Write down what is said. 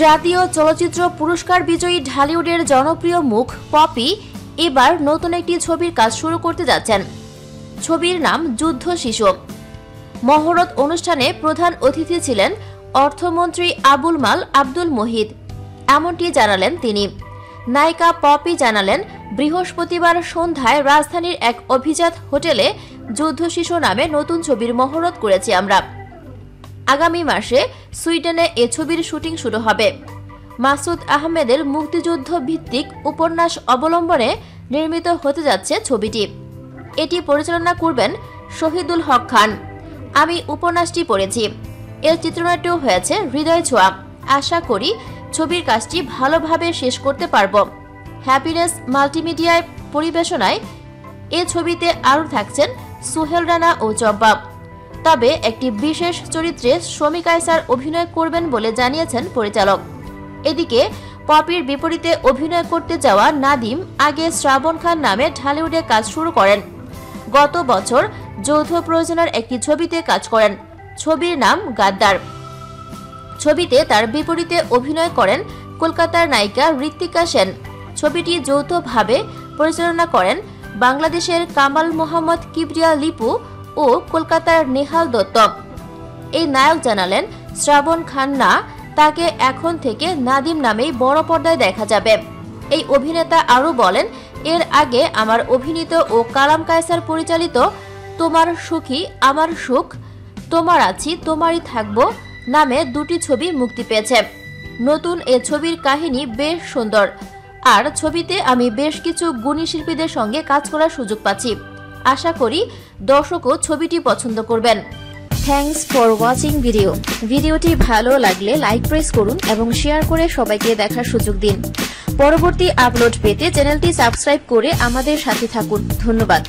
জাতীয় চলচ্চিত্র পুরস্কার বিজয়ী ঢালিউডের জনপ্রিয় মুখ পপি এবার নতুন একটি ছবির কাজ শুরু করতে যাচ্ছেন। ছবির নাম যুদ্ধ শিশু। মহরত অনুষ্ঠানে প্রধান অতিথি ছিলেন অর্থমন্ত্রী আবুল মাল আব্দুল মুহিত। এমনটি জানালেন তিনি। নায়িকা পপি জানালেন, বৃহস্পতিবার সন্ধ্যায় রাজধানীর এক অভিজাত হোটেলে যুদ্ধ শিশু নামে নতুন ছবির মহরত করেছি আমরা। আগামী মাসে সুইডেনে এ ছবির শুটিং শুরু হবে। মাসুদ আহমেদের মুক্তিযুদ্ধ ভিত্তিক উপন্যাস অবলম্বনে নির্মিত হতে যাচ্ছে ছবিটি। এটি পরিচালনা করবেন শহীদুল হক খান। আমি উপন্যাসটি পড়েছি। এর চিত্রনাট্য হয়েছে হৃদয় ছোঁয়া। আশা করি ছবির কাজটি ভালোভাবে শেষ করতে পারব। হ্যাপিনেস মাল্টিমিডিয়ায় পরিবেশনায় এ ছবিতে আরও থাকছেন সোহেল রানা ও জব্বার। তবে একটি বিশেষ চরিত্রে শমী কায়সার অভিনয় করবেন বলে জানিয়েছেন পরিচালক। এদিকে পপির বিপরীতে অভিনয় করতে যাওয়া নাদিম আগে শ্রাবণ খান নামে ঢালিউডে কাজ শুরু করেন। গত বছর যৌথ প্রযোজনার একটি ছবিতে কাজ করেন। ছবির নাম গাদ্দার। ছবিতে তার বিপরীতে অভিনয় করেন কলকাতার নায়িকা ঋত্বিকা সেন। ছবিটি যৌথভাবে পরিচালনা করেন বাংলাদেশের কামাল মোহাম্মদ কিবরিয়া লিপু ও কলকাতার নেহাল দত্ত। এই নায়ক জানালেন, শ্রাবণ খান না, তাকে এখন থেকে নাদিম নামেই বড় পর্দায় দেখা যাবে। এই অভিনেতা আরও বলেন, এর আগে আমার অভিনীত ও কালাম কায়সার পরিচালিত তোমার সুখী আমার সুখ, তোমার আছি তোমারই থাকবো নামে দুটি ছবি মুক্তি পেয়েছে। নতুন এ ছবির কাহিনী বেশ সুন্দর, আর ছবিতে আমি বেশ কিছু গুণী শিল্পীদের সঙ্গে কাজ করার সুযোগ পাচ্ছি। আশা করি দর্শকও ছবিটি পছন্দ করবেন। থ্যাঙ্কস ফর ওয়াচিং ভিডিওটি ভালো লাগলে লাইক প্রেস করুন এবং শেয়ার করে সবাইকে দেখার সুযোগ দিন। পরবর্তী আপলোড পেতে চ্যানেলটি সাবস্ক্রাইব করে আমাদের সাথে থাকুন। ধন্যবাদ।